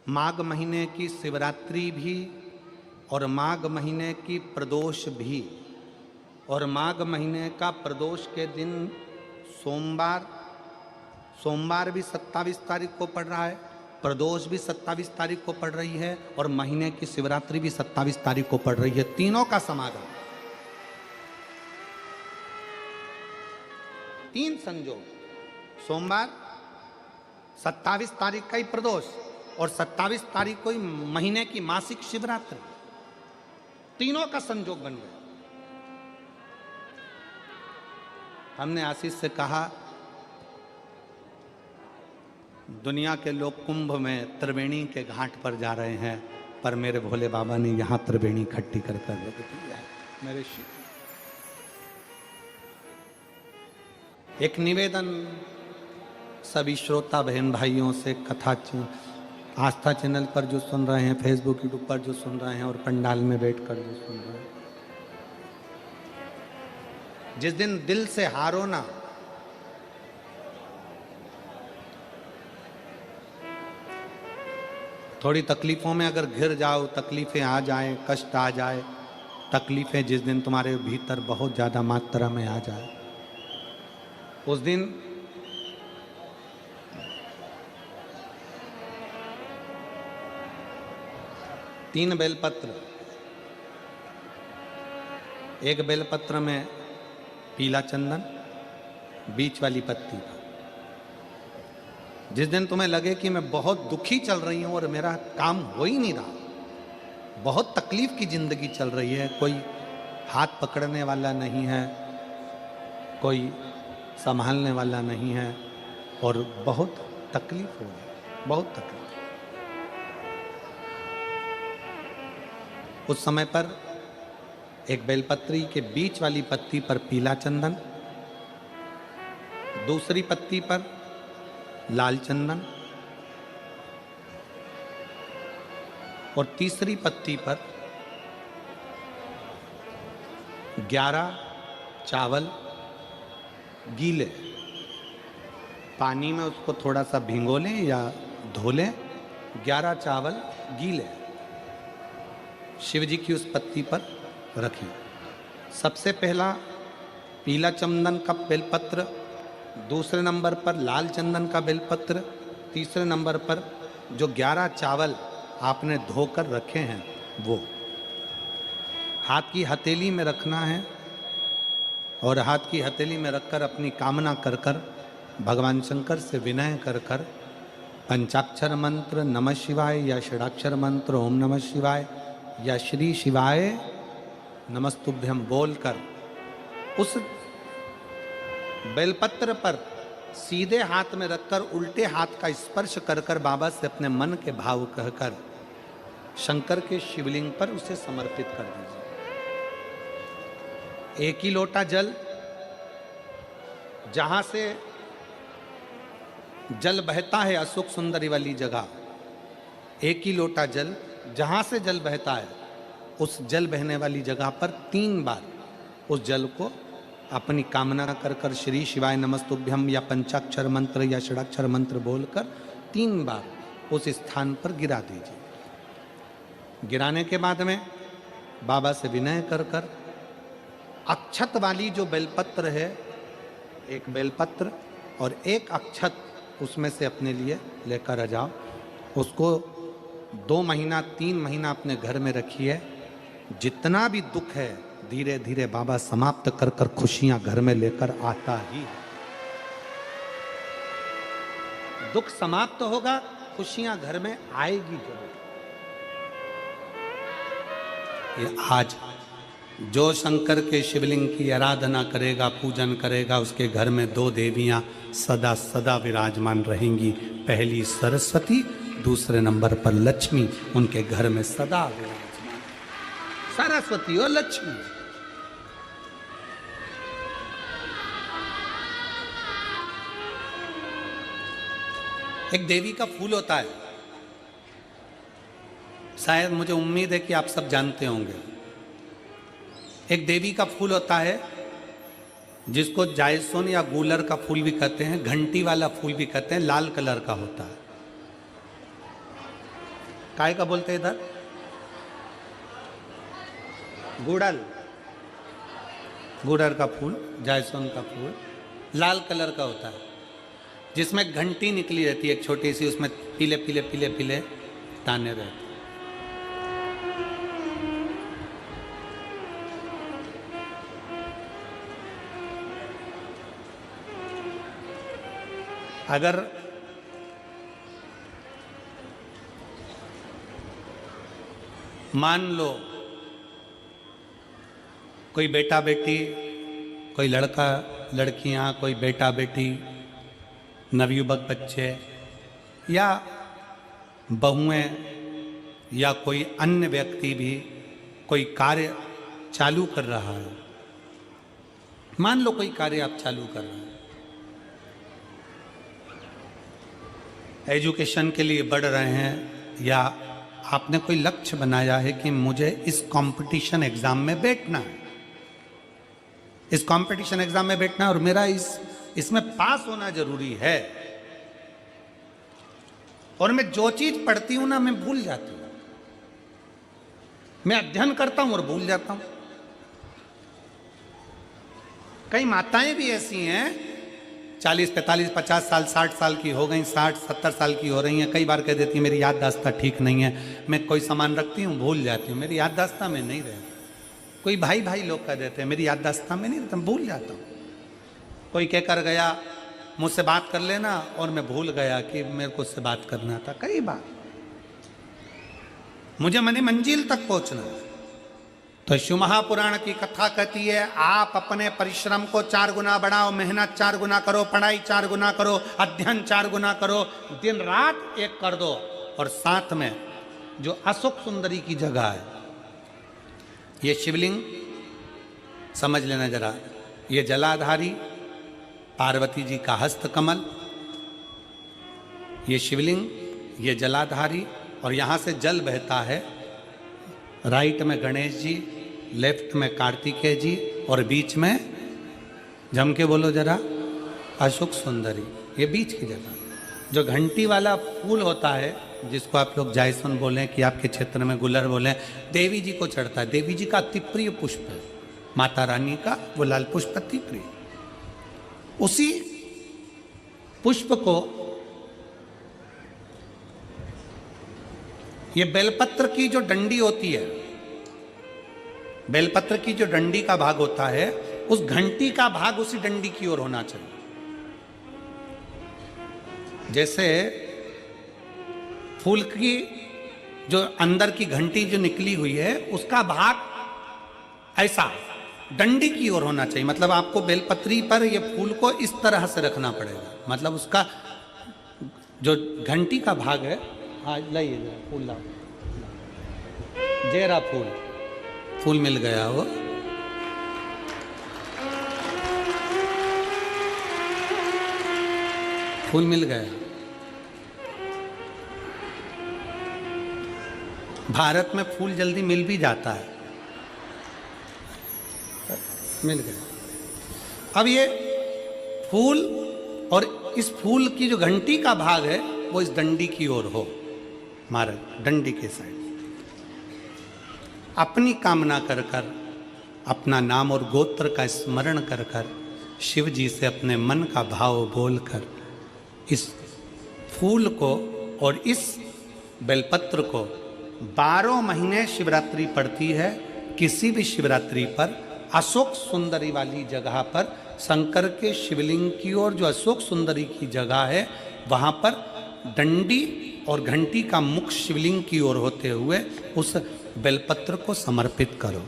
माघ महीने की शिवरात्रि भी और माघ महीने की प्रदोष भी, और माघ महीने का प्रदोष के दिन सोमवार भी 27 तारीख को पड़ रहा है, प्रदोष भी 27 तारीख को पड़ रही है, और महीने की शिवरात्रि भी 27 तारीख को पड़ रही है। तीनों का समागम, तीन संयोग, सोमवार 27 तारीख का ही प्रदोष और 27 तारीख को ही महीने की मासिक शिवरात्रि, तीनों का संयोग बन गया। हमने आशीष से कहा दुनिया के लोग कुंभ में त्रिवेणी के घाट पर जा रहे हैं, पर मेरे भोले बाबा ने यहां त्रिवेणी इकट्ठी कर कर रख दी है। मेरे शिव एक निवेदन सभी श्रोता बहन भाइयों से, कथा आस्था चैनल पर जो सुन रहे हैं, फेसबुक यूट्यूब पर जो सुन रहे हैं, और पंडाल में बैठकर जो सुन रहे हैं, जिस दिन दिल से हारो ना, थोड़ी तकलीफों में अगर घिर जाओ, तकलीफें आ जाए, कष्ट आ जाए, तकलीफें जिस दिन तुम्हारे भीतर बहुत ज्यादा मात्रा में आ जाए, उस दिन तीन बेलपत्र, एक बेलपत्र में पीला चंदन, बीच वाली पत्ती पर, जिस दिन तुम्हें लगे कि मैं बहुत दुखी चल रही हूं और मेरा काम हो ही नहीं रहा, बहुत तकलीफ की जिंदगी चल रही है, कोई हाथ पकड़ने वाला नहीं है, कोई संभालने वाला नहीं है, और बहुत तकलीफ हो रही, बहुत तकलीफ। उस समय पर एक बेलपत्री के बीच वाली पत्ती पर पीला चंदन, दूसरी पत्ती पर लाल चंदन, और तीसरी पत्ती पर 11 चावल गीले, पानी में उसको थोड़ा सा भिगो लें या धो लें, 11 चावल गीले शिव जी की उस पत्ती पर रखें। सबसे पहला पीला चंदन का बेलपत्र, दूसरे नंबर पर लाल चंदन का बेलपत्र, तीसरे नंबर पर जो 11 चावल आपने धोकर रखे हैं वो हाथ की हथेली में रखना है, और हाथ की हथेली में रखकर अपनी कामना कर कर भगवान शंकर से विनय कर कर पंचाक्षर मंत्र नमः शिवाय या षडाक्षर मंत्र ओम नमः शिवाय या श्री शिवाय नमस्तुभ्यम बोलकर उस बेलपत्र पर सीधे हाथ में रखकर उल्टे हाथ का स्पर्श कर कर बाबा से अपने मन के भाव कहकर शंकर के शिवलिंग पर उसे समर्पित कर दीजिए। एक ही लोटा जल, जहां से जल बहता है अशोक सुंदरी वाली जगह, एक ही लोटा जल, जहां से जल बहता है उस जल बहने वाली जगह पर 3 बार उस जल को अपनी कामना कर कर श्री शिवाय नमस्तुभ्यम या पंचाक्षर मंत्र या षडाक्षर मंत्र बोलकर 3 बार उस स्थान पर गिरा दीजिए। गिराने के बाद में बाबा से विनय कर कर अक्षत वाली जो बेलपत्र है, एक बेलपत्र और एक अक्षत उसमें से अपने लिए लेकर आ जाओ, उसको 2 महीना 3 महीना अपने घर में रखिए। जितना भी दुख है धीरे धीरे बाबा समाप्त कर कर खुशियां घर में लेकर आता ही है। दुख समाप्त होगा, खुशियां घर में आएगी जरूर। ये आज जो शंकर के शिवलिंग की आराधना करेगा, पूजन करेगा, उसके घर में 2 देवियां सदा सदा विराजमान रहेंगी। पहली सरस्वती, दूसरे नंबर पर लक्ष्मी, उनके घर में सदा विराजमान। सरस्वती और लक्ष्मी। एक देवी का फूल होता है, शायद मुझे उम्मीद है कि आप सब जानते होंगे। एक देवी का फूल होता है जिसको जायसोन या गूलर का फूल भी कहते हैं, घंटी वाला फूल भी कहते हैं, लाल कलर का होता है। काय का बोलते हैं इधर? गुड़ल, गुड़र का फूल, जायसवान का फूल लाल कलर का होता है, जिसमें घंटी निकली रहती है एक छोटी सी, उसमें पीले पीले पीले पीले दाने रहते हैं। अगर मान लो कोई बेटा बेटी, कोई लड़का लड़कियां, कोई बेटा बेटी, नवयुवक बच्चे या बहुएं या कोई अन्य व्यक्ति भी कोई कार्य चालू कर रहा है, मान लो कोई कार्य आप चालू कर रहे हैं, एजुकेशन के लिए बढ़ रहे हैं, या आपने कोई लक्ष्य बनाया है कि मुझे इस कंपटीशन एग्जाम में बैठना है, इस कंपटीशन एग्जाम में बैठना है और मेरा इसमें पास होना जरूरी है, और मैं जो चीज पढ़ती हूं ना मैं भूल जाती हूं, मैं अध्ययन करता हूं और भूल जाता हूं। कई माताएं भी ऐसी हैं 40, 45, 50 साल, 60 साल की हो गई, 60, 70 साल की हो रही हैं, कई बार कह देती हैं मेरी याददाश्त ठीक नहीं है, मैं कोई सामान रखती हूँ भूल जाती हूँ, मेरी याददाश्त में नहीं रहती। कोई भाई भाई लोग कह देते हैं मेरी याददाश्त में नहीं रहता, भूल जाता हूँ। कोई कह कर गया मुझसे बात कर लेना और मैं भूल गया कि मेरे को उससे बात करना था। कई बार मुझे मनी मंजिल तक पहुंचना है। तो शिव महापुराण की कथा कहती है आप अपने परिश्रम को 4 गुना बढ़ाओ, मेहनत 4 गुना करो, पढ़ाई 4 गुना करो, अध्ययन 4 गुना करो, दिन रात एक कर दो। और साथ में जो अशोक सुंदरी की जगह है, ये शिवलिंग समझ लेना जरा, ये जलाधारी पार्वती जी का हस्त कमल, ये शिवलिंग, ये जलाधारी, और यहां से जल बहता है। राइट में गणेश जी, लेफ्ट में कार्तिकेय जी, और बीच में जम के बोलो जरा अशोक सुंदरी। ये बीच की जगह जो घंटी वाला फूल होता है, जिसको आप लोग जायसवान बोलें कि आपके क्षेत्र में गुलर बोलें, देवी जी को चढ़ता है। देवी जी का अति प्रिय पुष्प है, माता रानी का वो लाल पुष्प अति प्रिय। उसी पुष्प को ये बेलपत्र की जो डंडी होती है, बेलपत्र की जो डंडी का भाग होता है, उस घंटी का भाग उसी डंडी की ओर होना चाहिए। जैसे फूल की जो अंदर की घंटी जो निकली हुई है, उसका भाग ऐसा डंडी की ओर होना चाहिए। मतलब आपको बेलपत्री पर ये फूल को इस तरह से रखना पड़ेगा। मतलब उसका जो घंटी का भाग है, हाँ लाइए फूल लाओ, जेरा फूल मिल गया वो। फूल मिल गया। भारत में फूल जल्दी मिल भी जाता है, मिल गया। अब ये फूल और इस फूल की जो घंटी का भाग है वो इस डंडी की ओर हो, हमारे डंडी के साइड। अपनी कामना कर कर, अपना नाम और गोत्र का स्मरण कर कर, शिव जी से अपने मन का भाव बोलकर इस फूल को और इस बेलपत्र को 12 महीने शिवरात्रि पड़ती है। किसी भी शिवरात्रि पर अशोक सुंदरी वाली जगह पर, शंकर के शिवलिंग की ओर जो अशोक सुंदरी की जगह है, वहाँ पर डंडी और घंटी का मुख शिवलिंग की ओर होते हुए उस बेलपत्र को समर्पित करो।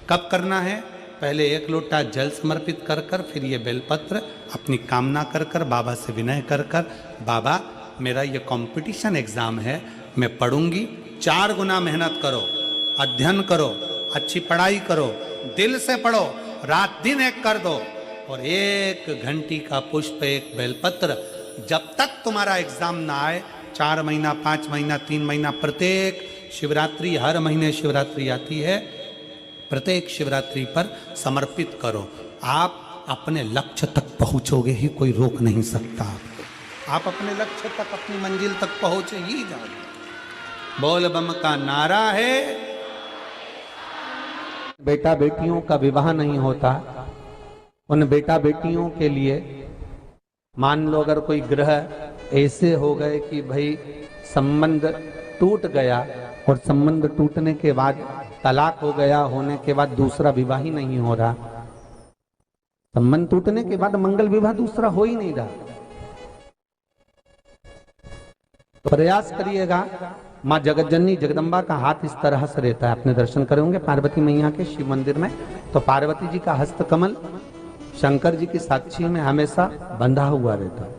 कब करना है? पहले 1 लोटा जल समर्पित कर कर, फिर ये बेलपत्र अपनी कामना कर कर, बाबा से विनय कर कर, बाबा मेरा ये कंपटीशन एग्ज़ाम है, मैं पढ़ूंगी, 4 गुना मेहनत करो, अध्ययन करो, अच्छी पढ़ाई करो, दिल से पढ़ो, रात दिन एक कर दो, और 1 घंटी का पुष्प, 1 बेलपत्र, जब तक तुम्हारा एग्जाम ना आए, 4 महीना, 5 महीना, 3 महीना, प्रत्येक शिवरात्रि, हर महीने शिवरात्रि आती है, प्रत्येक शिवरात्रि पर समर्पित करो। आप अपने लक्ष्य तक पहुंचोगे ही, कोई रोक नहीं सकता आपको। आप अपने लक्ष्य तक, अपनी मंजिल तक पहुंचे ही जाओगे। बोल बम का नारा है। बेटा बेटियों का विवाह नहीं होता, उन बेटा बेटियों के लिए मान लो अगर कोई ग्रह ऐसे हो गए कि भाई संबंध टूट गया और संबंध टूटने के बाद तलाक हो गया, होने के बाद दूसरा विवाह ही नहीं हो रहा, संबंध टूटने के बाद मंगल विवाह दूसरा हो ही नहीं रहा, तो प्रयास करिएगा। माँ जगतजननी जगदम्बा का हाथ इस तरह से रहता है, आपने दर्शन करे होंगे पार्वती मैया के शिव मंदिर में, तो पार्वती जी का हस्त कमल शंकर जी की साक्षी में हमेशा बंधा हुआ रहता है,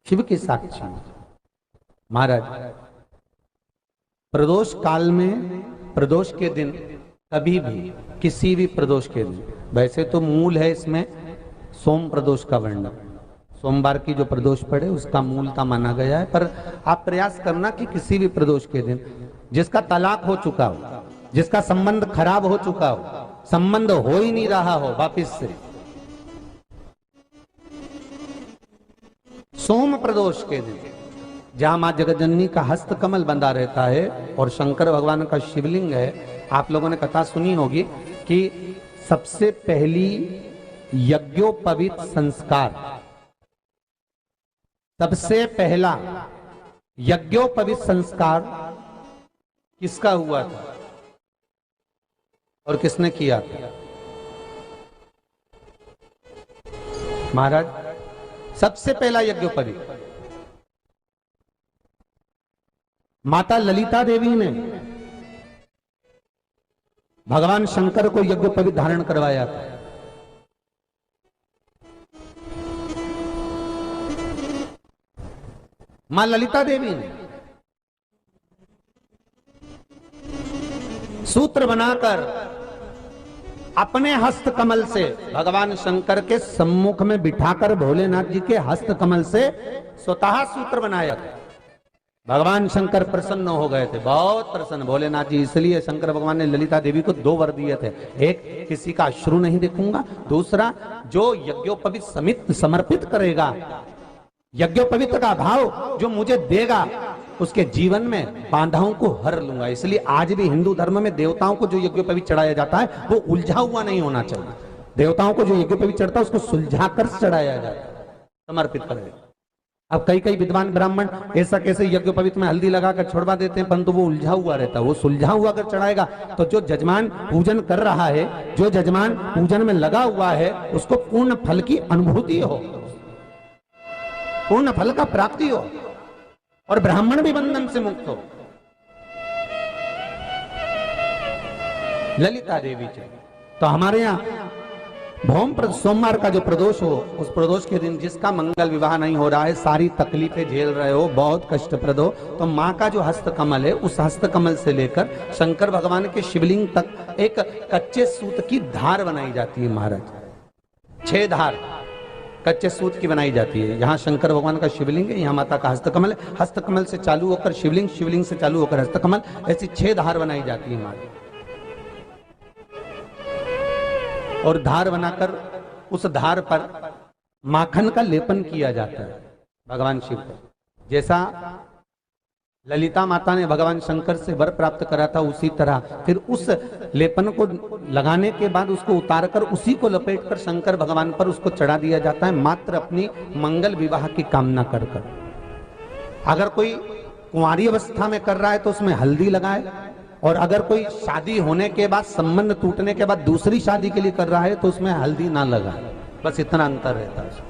शिव की साक्षी में। महाराज प्रदोष काल में, प्रदोष के दिन कभी भी, किसी भी प्रदोष के दिन, वैसे तो मूल है इसमें सोम प्रदोष का वर्णन, सोमवार की जो प्रदोष पड़े उसका मूलता माना गया है, पर आप प्रयास करना कि किसी भी प्रदोष के दिन जिसका तलाक हो चुका हो, जिसका संबंध खराब हो चुका हो, संबंध हो ही नहीं रहा हो वापिस से, सोम प्रदोष के दिन जहां मां जगतजननी का हस्त कमल बंधा रहता है और शंकर भगवान का शिवलिंग है। आप लोगों ने कथा सुनी होगी कि सबसे पहली यज्ञोपवीत संस्कार, सबसे पहला यज्ञोपवीत संस्कार किसका हुआ था और किसने किया था? महाराज सबसे पहला यज्ञोपवीत माता ललिता देवी ने भगवान शंकर को यज्ञोपवीत धारण करवाया था। मां ललिता देवी ने सूत्र बनाकर अपने हस्त कमल से भगवान शंकर के सम्मुख में बिठाकर भोलेनाथ जी के हस्त कमल से स्वतः सूत्र बनाया था। भगवान शंकर प्रसन्न हो गए थे, बहुत प्रसन्न भोलेनाथ जी, इसलिए शंकर भगवान ने ललिता देवी को 2 वर दिए थे, एक किसी का अश्रु नहीं देखूंगा, दूसरा जो यज्ञोपवीत समित समर्पित करेगा, यज्ञोपवीत का भाव जो मुझे देगा उसके जीवन में बाधाओं को हर लूंगा। इसलिए आज भी हिंदू धर्म में देवताओं को जो यज्ञोपवीत चढ़ाया जाता है वो उलझा हुआ नहीं होना चाहिए। देवताओं को जो यज्ञोपवीत चढ़ता है उसको सुलझा कर चढ़ाया जाता है, समर्पित करेगा। अब कई विद्वान ब्राह्मण ऐसा कैसे यज्ञोपवीत में हल्दी लगाकर छोड़वा देते हैं, परंतु वो उलझा हुआ रहता है, वो सुलझा हुआ अगर चढ़ाएगा तो जो जजमान पूजन कर रहा है, जो जजमान पूजन में लगा हुआ है, उसको पूर्ण फल की अनुभूति हो, पूर्ण फल का प्राप्ति हो और ब्राह्मण भी बंधन से मुक्त हो। ललिता देवी चाहिए। तो हमारे यहाँ भौम सोमवार का जो प्रदोष हो, उस प्रदोष के दिन जिसका मंगल विवाह नहीं हो रहा है, सारी तकलीफें झेल रहे हो, बहुत कष्टप्रद हो, तो माँ का जो हस्त कमल है, उस हस्त कमल से लेकर शंकर भगवान के शिवलिंग तक एक कच्चे सूत की धार बनाई जाती है। महाराज 6 धार कच्चे सूत की बनाई जाती है। यहाँ शंकर भगवान का शिवलिंग है, यहाँ माता का हस्तकमल है, हस्तकमल से चालू होकर शिवलिंग, शिवलिंग से चालू होकर हस्तकमल, ऐसी 6 धार बनाई जाती है माता। और धार बनाकर उस धार पर माखन का लेपन किया जाता है भगवान शिव को। जैसा ललिता माता ने भगवान शंकर से वर प्राप्त करा था, उसी तरह फिर उस लेपन को लगाने के बाद उसको उतारकर उसी को लपेटकर शंकर भगवान पर उसको चढ़ा दिया जाता है, मात्र अपनी मंगल विवाह की कामना कर कर। अगर कोई कुंवारी अवस्था में कर रहा है तो उसमें हल्दी लगाए, और अगर कोई शादी होने के बाद, संबंध टूटने के बाद दूसरी शादी के लिए कर रहा है तो उसमें हल्दी ना लगाए, बस इतना अंतर रहता है।